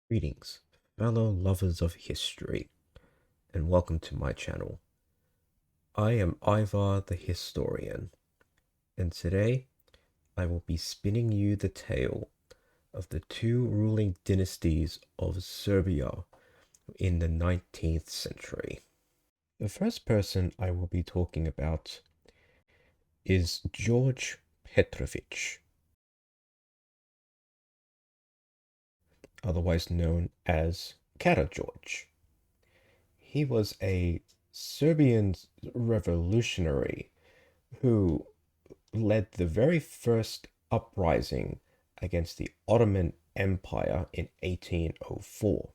Greetings, fellow lovers of history, and welcome to my channel. I am Ivar the Historian, and today I will be spinning you the tale of the two ruling dynasties of Serbia in the 19th century. The first person I will be talking about is George Petrović, otherwise known as Karađorđe. He was a Serbian revolutionary who led the very first uprising against the Ottoman Empire in 1804.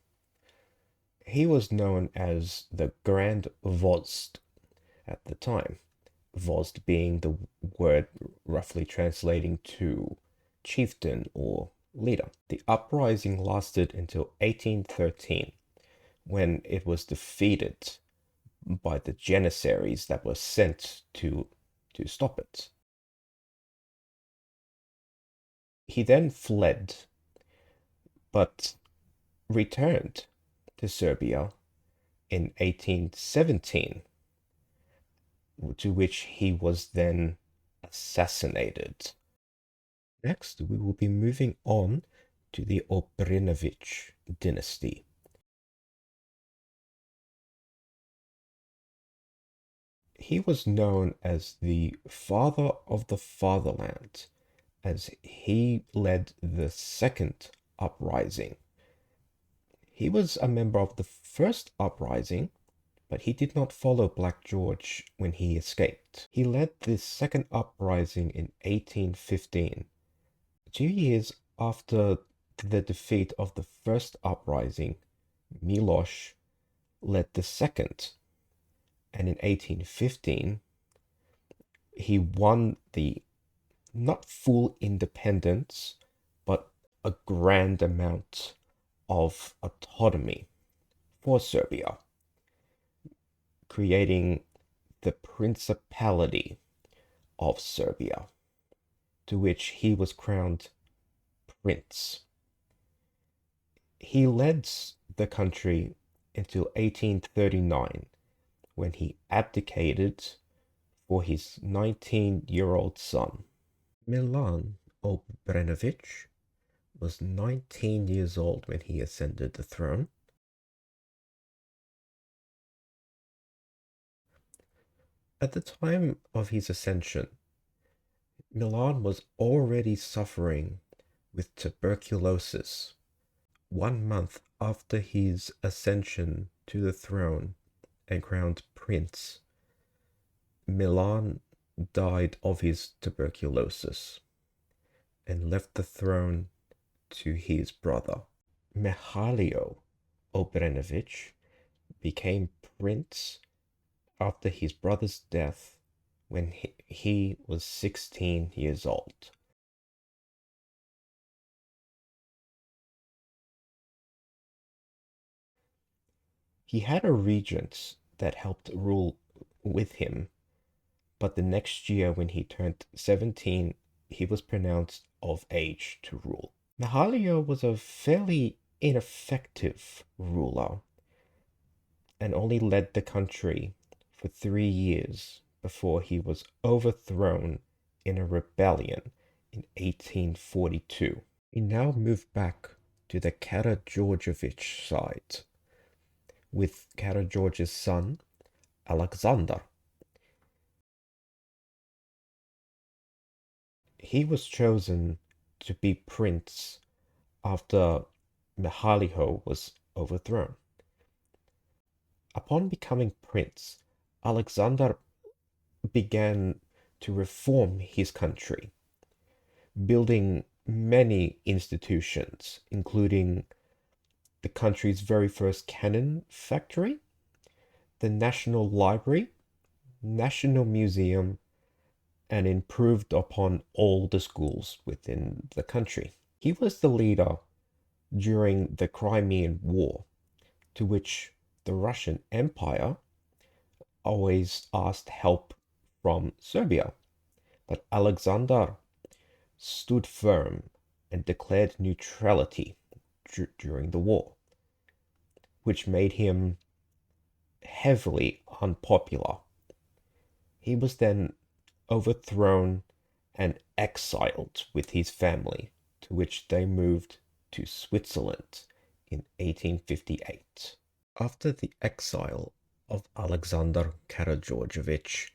He was known as the Grand Vozd at the time, Vozd being the word roughly translating to chieftain or leader. The uprising lasted until 1813, when it was defeated by the Janissaries that were sent to stop it. He then fled, but returned to Serbia in 1817, to which he was then assassinated. Next, we will be moving on to the Obrenović dynasty. He was known as the father of the fatherland, as he led the second uprising. He was a member of the first uprising, but he did not follow Black George when he escaped. He led the second uprising in 1815, 2 years after the defeat of the first uprising. Miloš led the second, and in 1815 he won the not full independence, but a grand amount of autonomy for Serbia, creating the Principality of Serbia, to which he was crowned prince. He led the country until 1839, when he abdicated for his 19-year-old son. Milan Obrenović was 19 years old when he ascended the throne. At the time of his ascension, Milan was already suffering with tuberculosis. 1 month after his ascension to the throne and crowned prince, Milan died of his tuberculosis and left the throne to his brother. Mihailo Obrenović became prince after his brother's death when he was 16 years old. He had a regent that helped rule with him, but the next year when he turned 17, he was pronounced of age to rule. Mihailo was a fairly ineffective ruler and only led the country for 3 years before he was overthrown in a rebellion in 1842. We now move back to the Karađorđević side, with Karađorđe's son, Alexander. He was chosen to be prince after Mihailo was overthrown. Upon becoming prince, Alexander began to reform his country, building many institutions, including the country's very first cannon factory, the National Library, National Museum, and improved upon all the schools within the country. He was the leader during the Crimean War, to which the Russian Empire always asked help from Serbia, but Alexander stood firm and declared neutrality during the war, which made him heavily unpopular. He was then overthrown and exiled with his family, to which they moved to Switzerland in 1858. After the exile of Alexander Karađorđević,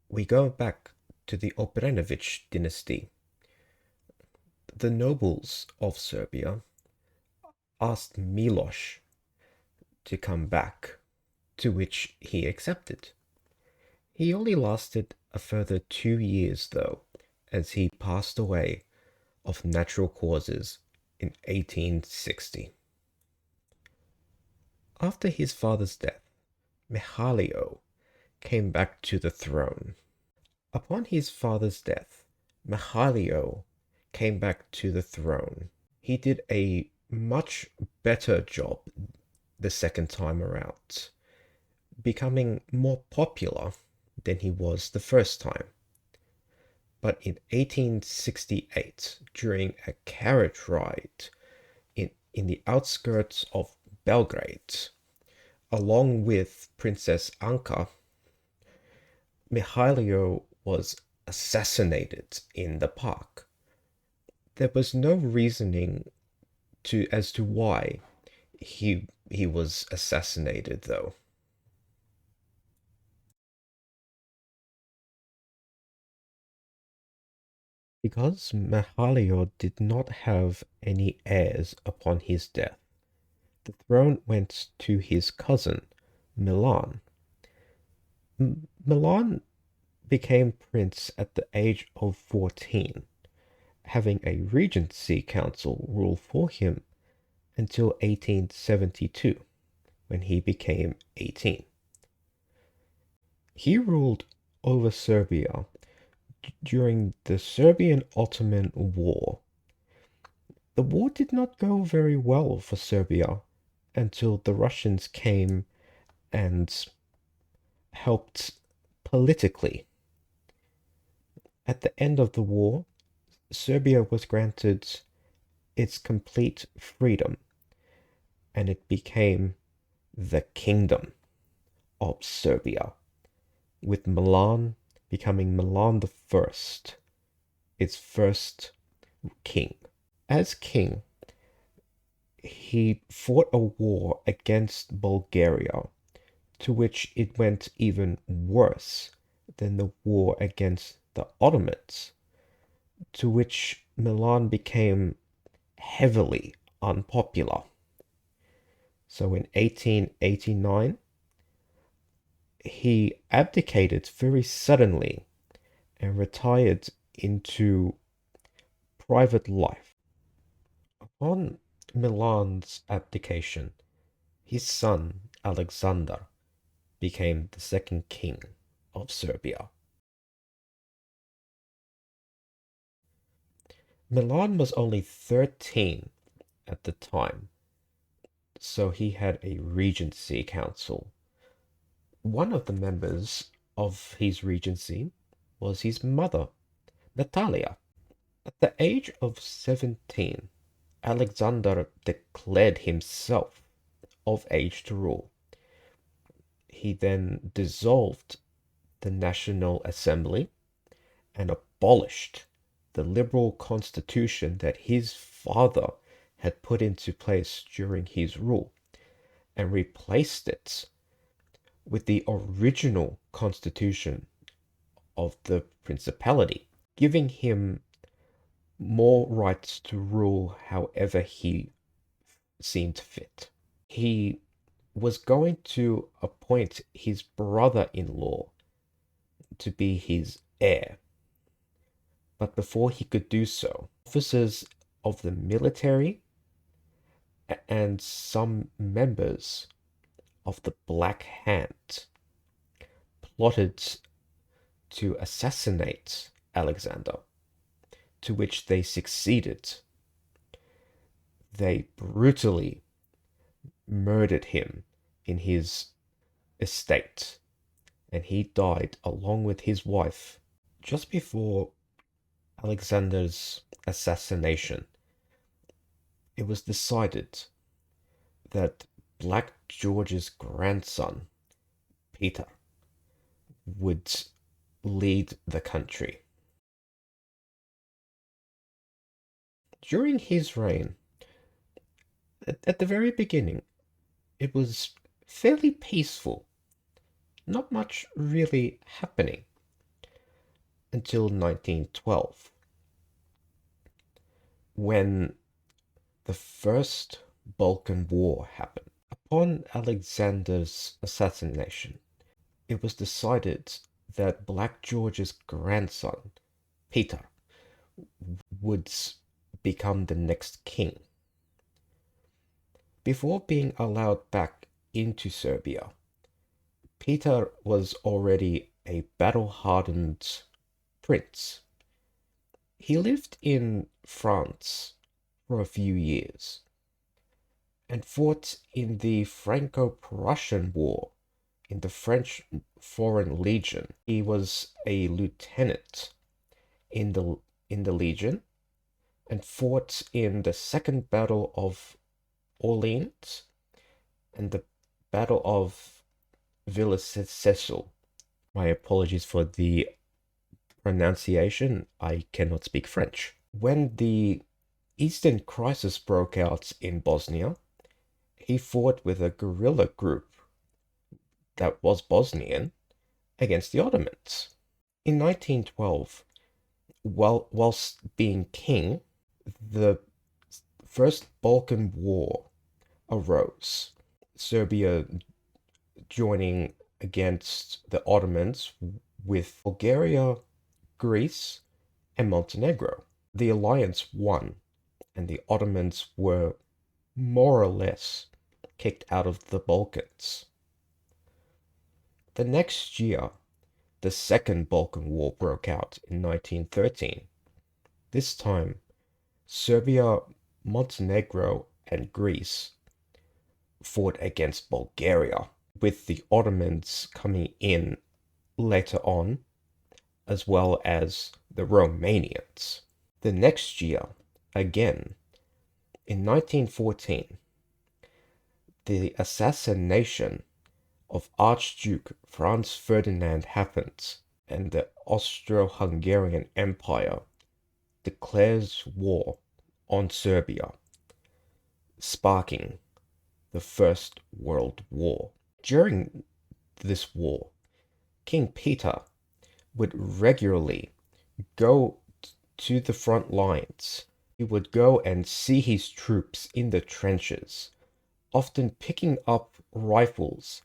we go back to the Obrenović dynasty. The nobles of Serbia asked Miloš to come back, to which he accepted. He only lasted a further 2 years, though, as he passed away of natural causes in 1860. After his father's death, Mihailo came back to the throne. Upon his father's death, Mihailo came back to the throne. He did a much better job the second time around, becoming more popular than he was the first time. But in 1868, during a carriage ride in the outskirts of Belgrade, along with Princess Anka, Mihailo was assassinated in the park. There was no reasoning as to why he was assassinated, though. Because Mihailo did not have any heirs upon his death, the throne went to his cousin, Milan. Milan became prince at the age of 14, having a regency council rule for him until 1872, when he became 18. He ruled over Serbia during the Serbian-Ottoman War. The war did not go very well for Serbia until the Russians came and helped politically. At the end of the war, Serbia was granted its complete freedom, and it became the Kingdom of Serbia, with Milan becoming Milan I, its first king. As king, he fought a war against Bulgaria, to which it went even worse than the war against the Ottomans, to which Milan became heavily unpopular. So in 1889, he abdicated very suddenly and retired into private life. Upon Milan's abdication, his son Alexander became the second king of Serbia. Milan was only 13 at the time, so he had a regency council. One of the members of his regency was his mother, Natalia. At the age of 17, Alexander declared himself of age to rule. He then dissolved the National Assembly and abolished the liberal constitution that his father had put into place during his rule, and replaced it with the original constitution of the principality, giving him more rights to rule however he seemed fit. He was going to appoint his brother-in-law to be his heir. But before he could do so, officers of the military and some members of the Black Hand plotted to assassinate Alexander, to which they succeeded. They brutally murdered him in his estate, and he died along with his wife. Just before Alexander's assassination, it was decided that Black George's grandson, Peter, would lead the country. During his reign, at the very beginning, it was fairly peaceful. Not much really happening until 1912, when the First Balkan War happened. Upon Alexander's assassination, it was decided that Black George's grandson, Peter, would become the next king. Before being allowed back into Serbia, Peter was already a battle-hardened prince. He lived in France for a few years and fought in the Franco-Prussian War in the French Foreign Legion. He was a lieutenant in the Legion and fought in the Second Battle of Orleans and the Battle of Villa-Cecil. My apologies for the pronunciation. I cannot speak French. When the Eastern Crisis broke out in Bosnia, he fought with a guerrilla group that was Bosnian against the Ottomans. In 1912, whilst being king, the First Balkan War arose. Serbia joining against the Ottomans with Bulgaria, Greece, and Montenegro. The alliance won, and the Ottomans were more or less kicked out of the Balkans. The next year, the Second Balkan War broke out in 1913. This time, Serbia, Montenegro, and Greece fought against Bulgaria, with the Ottomans coming in later on, as well as the Romanians. The next year, again, in 1914, the assassination of Archduke Franz Ferdinand happened, and the Austro-Hungarian Empire declares war on Serbia, sparking the First World War. During this war, King Peter would regularly go to the front lines. He would go and see his troops in the trenches, often picking up rifles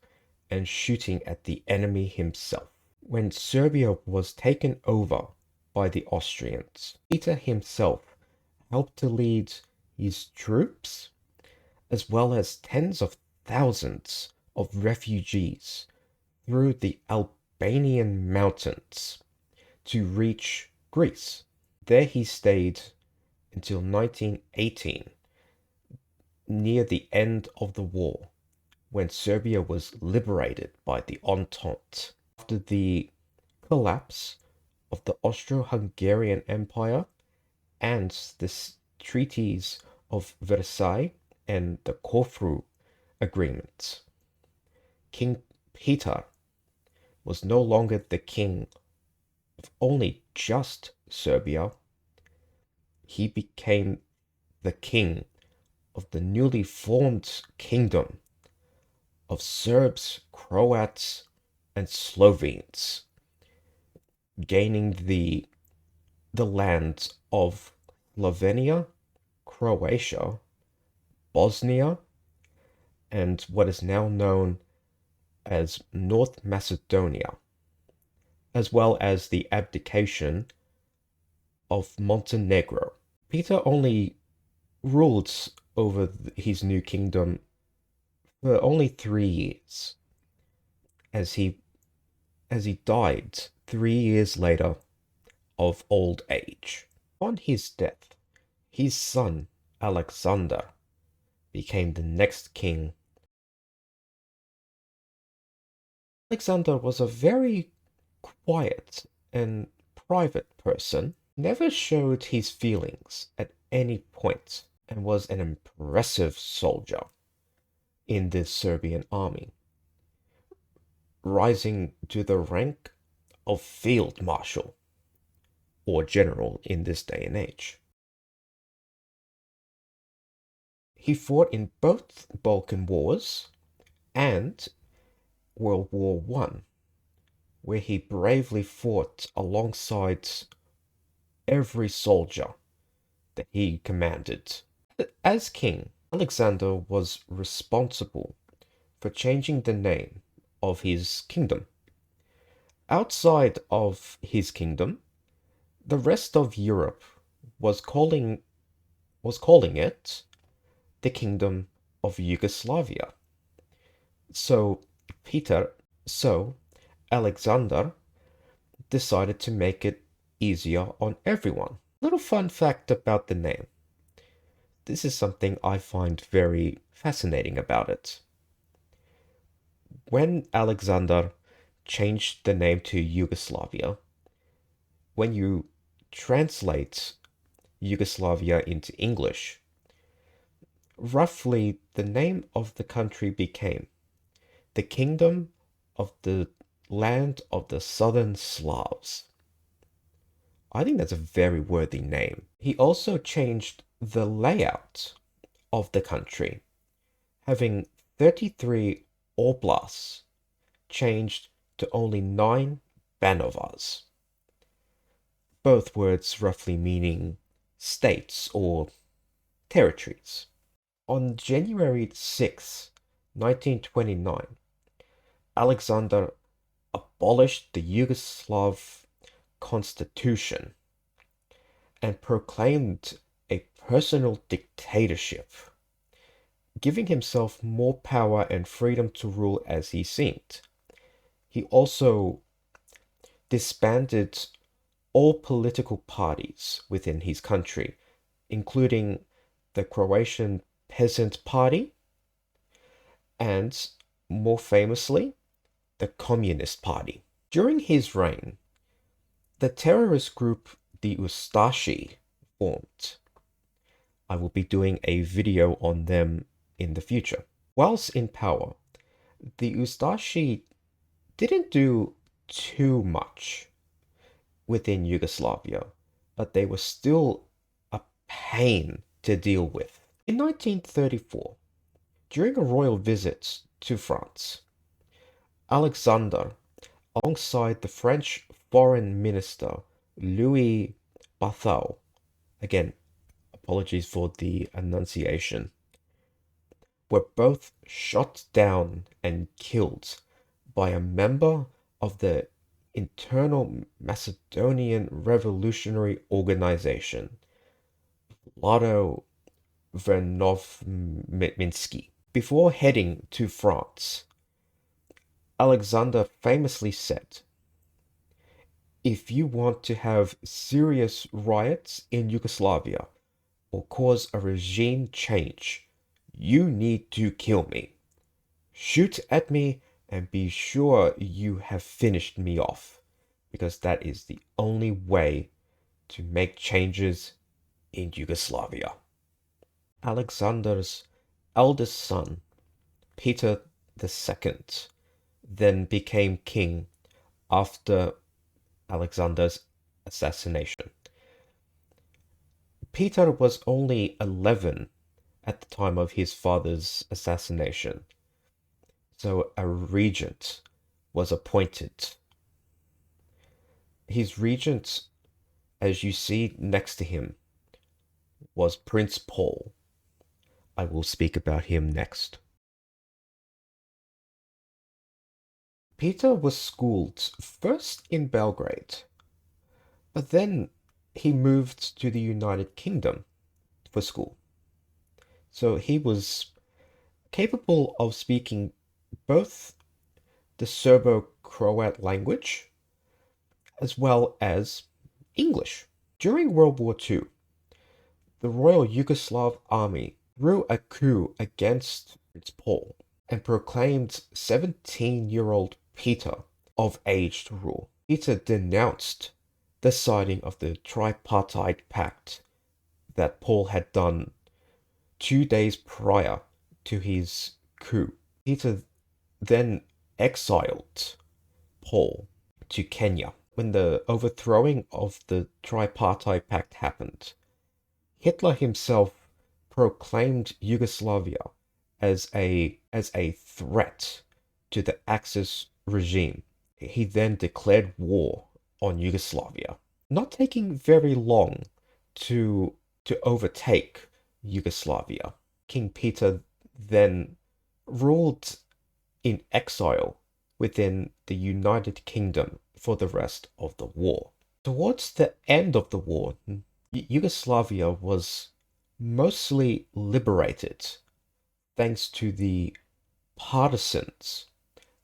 and shooting at the enemy himself. When Serbia was taken over by the Austrians, Peter himself helped to lead his troops, as well as tens of thousands of refugees, through the Albanian mountains to reach Greece. There he stayed until 1918, near the end of the war, when Serbia was liberated by the Entente. After the collapse of the Austro-Hungarian Empire and the treaties of Versailles and the Corfu Agreement, King Peter was no longer the king of only just Serbia. He became the king of the newly formed kingdom of Serbs, Croats, and Slovenes, gaining the lands of Slovenia, Croatia, Bosnia, and what is now known as North Macedonia, as well as the abdication of Montenegro. Peter only ruled over his new kingdom for only 3 years, as he died 3 years later of old age. On his death, his son Alexander became the next king. Alexander was a very quiet and private person, never showed his feelings at any point. and was an impressive soldier in the Serbian army, rising to the rank of field marshal or general in this day and age. He fought in both Balkan Wars and World War I, where he bravely fought alongside every soldier that he commanded. As king, Alexander was responsible for changing the name of his kingdom. Outside of his kingdom, the rest of Europe was calling it the Kingdom of Yugoslavia. So Alexander decided to make it easier on everyone. Little fun fact about the name. This is something I find very fascinating about it. When Alexander changed the name to Yugoslavia, when you translate Yugoslavia into English, roughly the name of the country became the Kingdom of the Land of the Southern Slavs. I think that's a very worthy name. He also changed the layout of the country, having 33 oblasts changed to only 9 banovas. Both words roughly meaning states or territories. On January 6, 1929, Alexander abolished the Yugoslav constitution and proclaimed a personal dictatorship, giving himself more power and freedom to rule as he seemed. He also disbanded all political parties within his country, including the Croatian Peasant Party and, more famously, the Communist Party. During his reign, the terrorist group the Ustashi formed. I will be doing a video on them in the future. Whilst in power, the Ustashi didn't do too much within Yugoslavia, but they were still a pain to deal with. In 1934, during a royal visit to France, Alexander, alongside the French Foreign Minister Louis Barthou, again, apologies for the enunciation, were both shot down and killed by a member of the Internal Macedonian Revolutionary Organization, Vlado Vernovminski. Before heading to France, Alexander famously said, "If you want to have serious riots in Yugoslavia or cause a regime change, you need to kill me. Shoot at me and be sure you have finished me off, because that is the only way to make changes in Yugoslavia." Alexander's eldest son, Peter II, then became king after Alexander's assassination. Peter was only 11 at the time of his father's assassination, so a regent was appointed. His regent, as you see next to him, was Prince Paul. I will speak about him next. Peter was schooled first in Belgrade, but then he moved to the United Kingdom for school. So he was capable of speaking both the Serbo-Croat language as well as English. During World War II, the Royal Yugoslav Army threw a coup against Prince Paul and proclaimed 17-year-old Peter of age to rule. Peter denounced the signing of the tripartite pact that Paul had done 2 days prior to his coup. Peter then exiled Paul to Kenya. When the overthrowing of the Tripartite Pact happened, Hitler himself proclaimed Yugoslavia as a threat to the Axis regime. He then declared war on Yugoslavia, not taking very long to overtake Yugoslavia. King Peter then ruled in exile within the United Kingdom for the rest of the war. Towards the end of the war, Yugoslavia was mostly liberated thanks to the partisans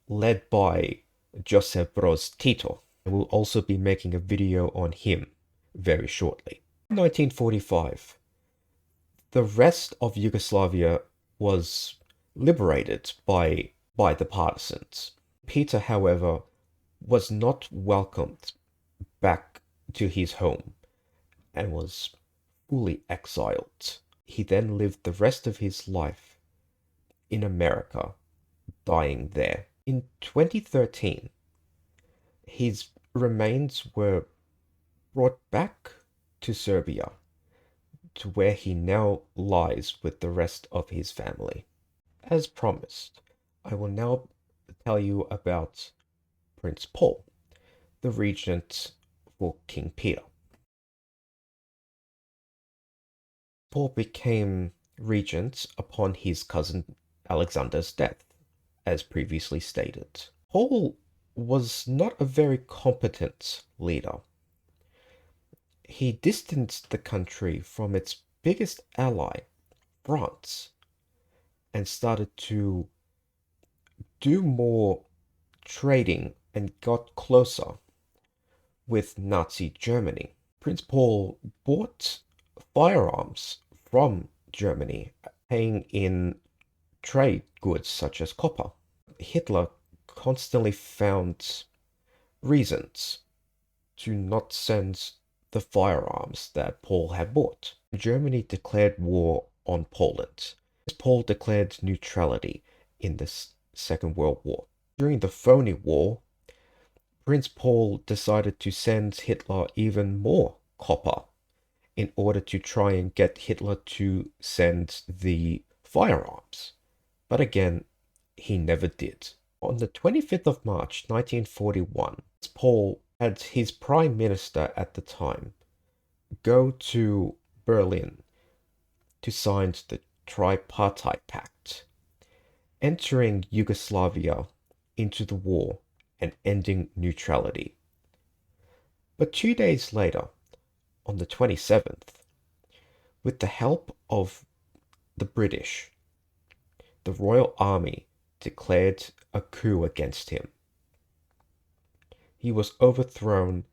led by Josip Broz Tito. I will also be making a video on him very shortly. In 1945, the rest of Yugoslavia was liberated by the partisans. Peter, however, was not welcomed back to his home and was fully exiled. He then lived the rest of his life in America, dying there. In 2013, his remains were brought back to Serbia, to where he now lies with the rest of his family. As promised, I will now tell you about Prince Paul, the regent for King Peter. Paul became regent upon his cousin Alexander's death, as previously stated. Paul was not a very competent leader. He distanced the country from its biggest ally, France, and started to do more trading and got closer with Nazi Germany. Prince Paul bought firearms from Germany, paying in trade goods such as copper. Hitler constantly found reasons to not send the firearms that Paul had bought. Germany declared war on Poland. Paul declared neutrality in the Second World War. During the phony war, Prince Paul decided to send Hitler even more copper in order to try and get Hitler to send the firearms. But again, he never did. On the 25th of March 1941, Paul had his prime minister at the time go to Berlin to sign the Tripartite Pact, entering Yugoslavia into the war and ending neutrality. But 2 days later, on the 27th, with the help of the British, the Royal Army declared a coup against him. He was overthrown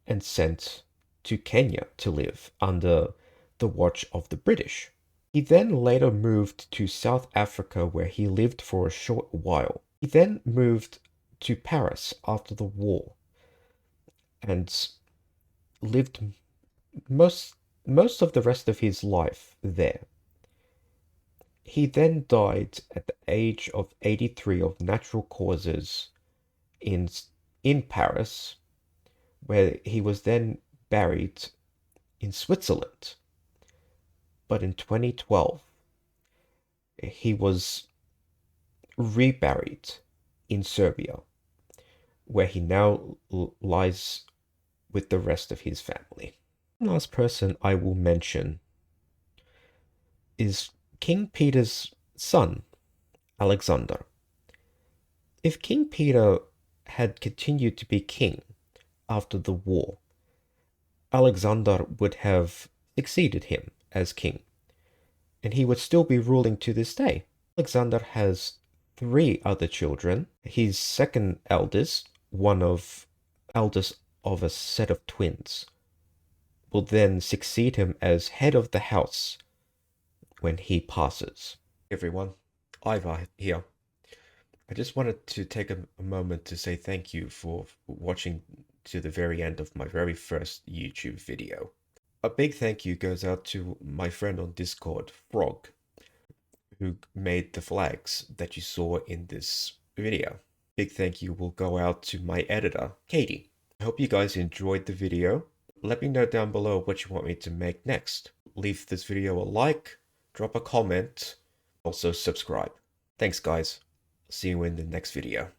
and sent to Kenya to live under the watch of the British. He then later moved to South Africa, where he lived for a short while. He then moved to Paris after the war and lived most of the rest of his life there. He then died at the age of 83 of natural causes in Paris, where he was then buried in Switzerland. But in 2012, he was reburied in Serbia, where he now lies with the rest of his family. The last person I will mention is King Peter's son, Alexander. If King Peter had continued to be king after the war, Alexander would have succeeded him as king, and he would still be ruling to this day. Alexander has 3 other children. His second eldest, eldest of a set of twins, will then succeed him as head of the house when he passes. Hey everyone, Ivar here. I just wanted to take a moment to say thank you for watching to the very end of my very first YouTube video. A big thank you goes out to my friend on Discord, Frog, who made the flags that you saw in this video. Big thank you will go out to my editor, Katie. I hope you guys enjoyed the video. Let me know down below what you want me to make next. Leave this video a like, drop a comment, also subscribe. Thanks guys. See you in the next video.